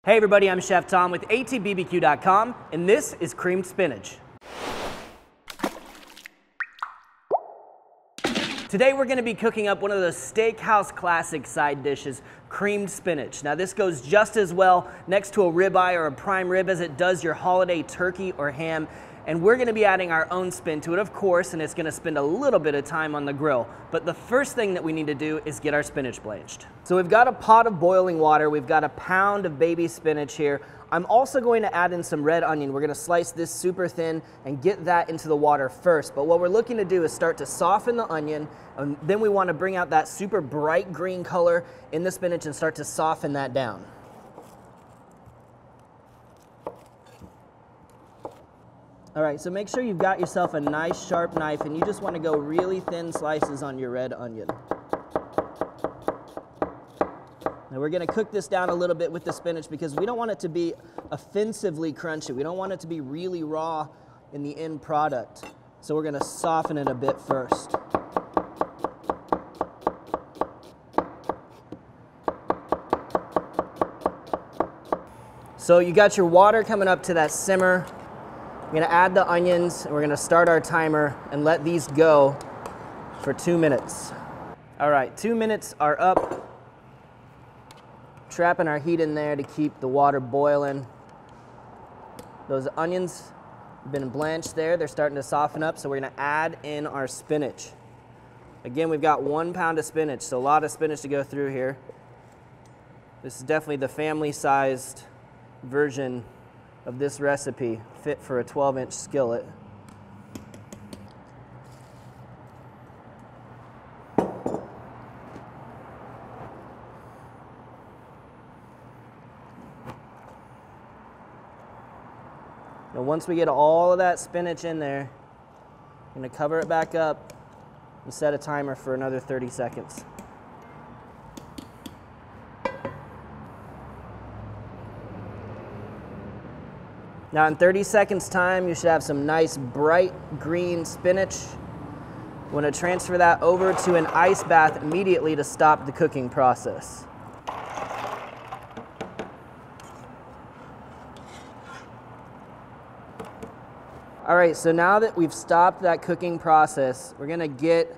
Hey everybody, I'm Chef Tom with allthingsbbq.com, and this is creamed spinach. Today we're going to be cooking up one of those steakhouse classic side dishes, creamed spinach. Now this goes just as well next to a ribeye or a prime rib as it does your holiday turkey or ham. And we're gonna be adding our own spin to it, of course, and it's gonna spend a little bit of time on the grill. But the first thing that we need to do is get our spinach blanched. So we've got a pot of boiling water, we've got a pound of baby spinach here. I'm also going to add in some red onion. We're gonna slice this super thin and get that into the water first. But what we're looking to do is start to soften the onion, and then we wanna bring out that super bright green color in the spinach and start to soften that down. All right, so make sure you've got yourself a nice sharp knife and you just want to go really thin slices on your red onion. Now we're going to cook this down a little bit with the spinach because we don't want it to be offensively crunchy. We don't want it to be really raw in the end product. So we're going to soften it a bit first. So you got your water coming up to that simmer. We're gonna add the onions and we're gonna start our timer and let these go for 2 minutes. All right, 2 minutes are up. Trapping our heat in there to keep the water boiling. Those onions have been blanched there. They're starting to soften up, so we're gonna add in our spinach. Again, we've got 1 pound of spinach, so a lot of spinach to go through here. This is definitely the family-sized version of this recipe, fit for a 12-inch skillet. Now once we get all of that spinach in there, I'm going to cover it back up and set a timer for another 30 seconds. Now in 30 seconds time, you should have some nice bright green spinach. You want to transfer that over to an ice bath immediately to stop the cooking process. All right, so now that we've stopped that cooking process, we're gonna get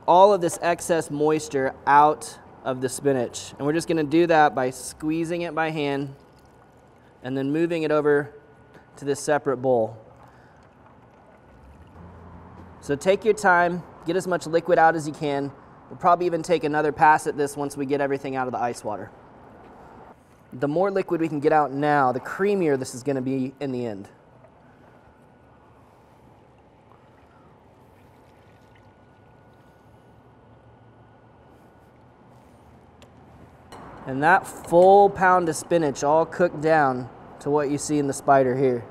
all of this excess moisture out of the spinach. And we're just gonna do that by squeezing it by hand and then moving it over to this separate bowl. So take your time, get as much liquid out as you can. We'll probably even take another pass at this once we get everything out of the ice water. The more liquid we can get out now, the creamier this is going to be in the end. And that full pound of spinach all cooked down to what you see in the spider here.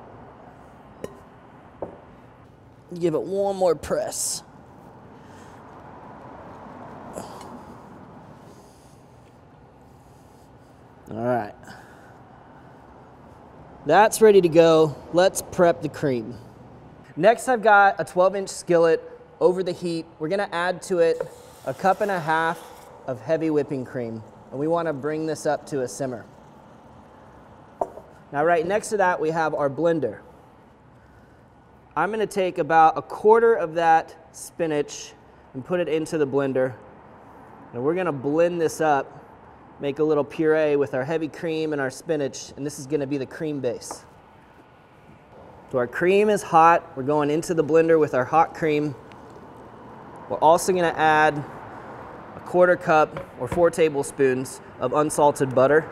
Give it one more press. All right. That's ready to go. Let's prep the cream. Next, I've got a 12-inch skillet over the heat. We're gonna add to it 1.5 cups of heavy whipping cream. And we wanna bring this up to a simmer. Now right next to that, we have our blender. I'm gonna take about 1/4 of that spinach and put it into the blender. And we're gonna blend this up, make a little puree with our heavy cream and our spinach, and this is gonna be the cream base. So our cream is hot. We're going into the blender with our hot cream. We're also gonna add 1/4 cup or 4 tablespoons of unsalted butter.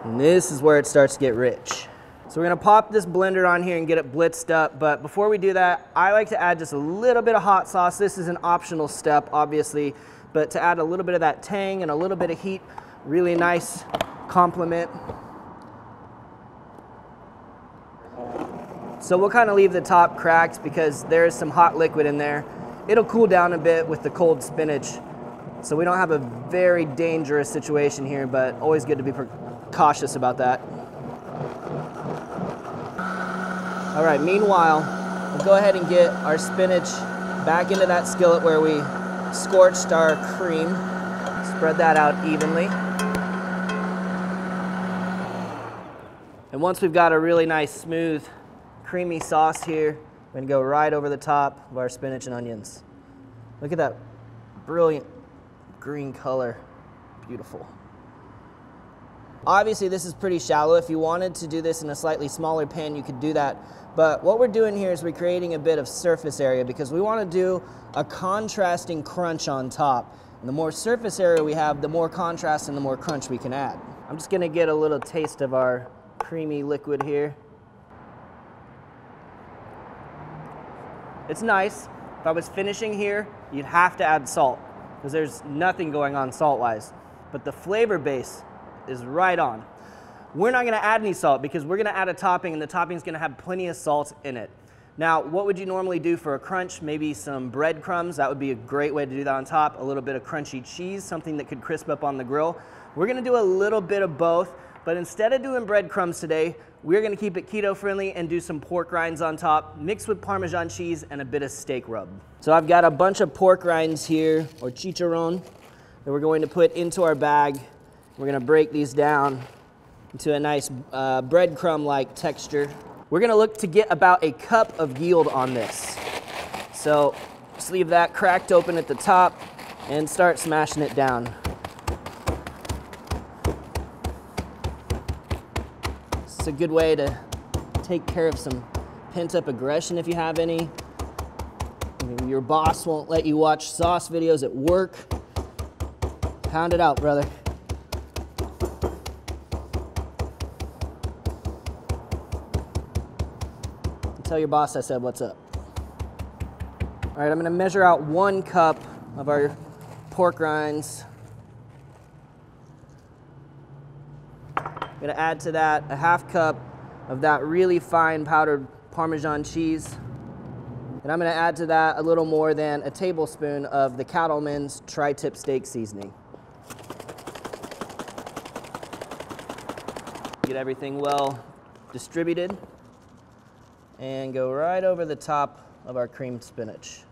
And this is where it starts to get rich. So we're gonna pop this blender on here and get it blitzed up, but before we do that, I like to add just a little bit of hot sauce. This is an optional step, obviously, but to add a little bit of that tang and a little bit of heat, really nice complement. So we'll kind of leave the top cracked because there is some hot liquid in there. It'll cool down a bit with the cold spinach. So we don't have a very dangerous situation here, but always good to be cautious about that. All right, meanwhile, we'll go ahead and get our spinach back into that skillet where we scorched our cream. Spread that out evenly. And once we've got a really nice, smooth, creamy sauce here, we're gonna go right over the top of our spinach and onions. Look at that brilliant green color, beautiful. Obviously this is pretty shallow. If you wanted to do this in a slightly smaller pan, you could do that. But what we're doing here is we're creating a bit of surface area because we want to do a contrasting crunch on top. And the more surface area we have, the more contrast and the more crunch we can add. I'm just gonna get a little taste of our creamy liquid here. It's nice. If I was finishing here, you'd have to add salt because there's nothing going on salt-wise. But the flavor base is right on. We're not gonna add any salt because we're gonna add a topping and the topping is gonna have plenty of salt in it. Now, what would you normally do for a crunch? Maybe some breadcrumbs. That would be a great way to do that on top. A little bit of crunchy cheese, something that could crisp up on the grill. We're gonna do a little bit of both, but instead of doing breadcrumbs today, we're gonna keep it keto friendly and do some pork rinds on top, mixed with Parmesan cheese and a bit of steak rub. So I've got a bunch of pork rinds here, or chicharron, that we're going to put into our bag. We're gonna break these down into a nice breadcrumb-like texture. We're gonna look to get about a cup of yield on this. So just leave that cracked open at the top and start smashing it down. It's a good way to take care of some pent-up aggression if you have any. Maybe your boss won't let you watch sauce videos at work. Pound it out, brother. Tell your boss I said what's up. All right, I'm gonna measure out 1 cup of our pork rinds. I'm gonna add to that a 1/2 cup of that really fine powdered Parmesan cheese. And I'm gonna add to that a little more than a tablespoon of the Cattleman's tri-tip steak seasoning. Get everything well distributed. And go right over the top of our creamed spinach.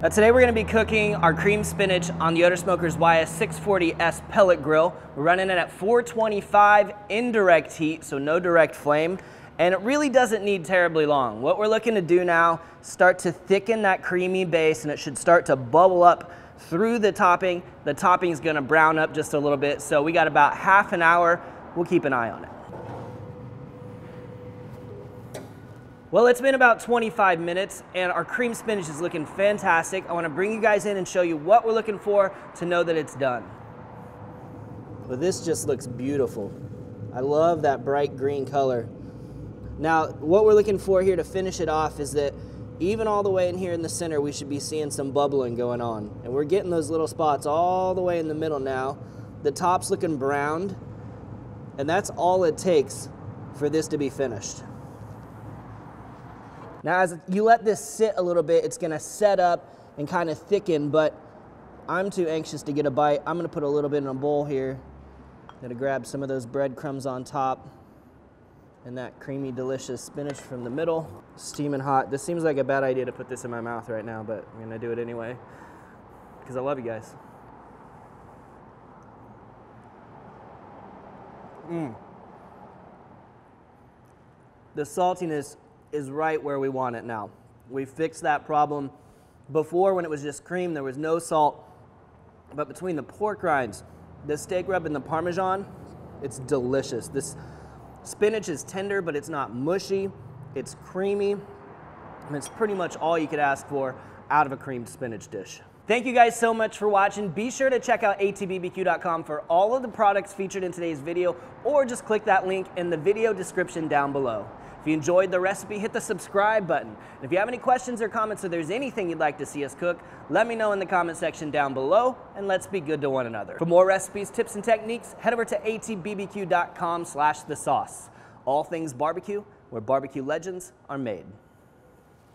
Now today we're going to be cooking our creamed spinach on the Yoder Smokers YS640S pellet grill. We're running it at 425 indirect heat, so no direct flame. And it really doesn't need terribly long. What we're looking to do now, start to thicken that creamy base, and it should start to bubble up through the topping. The topping's gonna brown up just a little bit, so we got about 1/2 an hour. We'll keep an eye on it. Well, it's been about 25 minutes and our cream spinach is looking fantastic. I wanna bring you guys in and show you what we're looking for to know that it's done. Well, this just looks beautiful. I love that bright green color. Now, what we're looking for here to finish it off is that even all the way in here in the center, we should be seeing some bubbling going on. And we're getting those little spots all the way in the middle now. The top's looking browned, and that's all it takes for this to be finished. Now, as you let this sit a little bit, it's gonna set up and kind of thicken, but I'm too anxious to get a bite. I'm gonna put a little bit in a bowl here. Gonna grab some of those breadcrumbs on top and that creamy, delicious spinach from the middle. Steaming hot. This seems like a bad idea to put this in my mouth right now, but I'm gonna do it anyway because I love you guys. The saltiness is right where we want it now. We fixed that problem. Before, when it was just cream, there was no salt. But between the pork rinds, the steak rub, and the Parmesan, it's delicious. This spinach is tender, but it's not mushy. It's creamy, and it's pretty much all you could ask for out of a creamed spinach dish. Thank you guys so much for watching. Be sure to check out allthingsbbq.com for all of the products featured in today's video, or just click that link in the video description down below. If you enjoyed the recipe, hit the subscribe button. And if you have any questions or comments, or there's anything you'd like to see us cook, let me know in the comment section down below, and let's be good to one another. For more recipes, tips, and techniques, head over to allthingsbbq.com/thesauce. All things barbecue, where barbecue legends are made.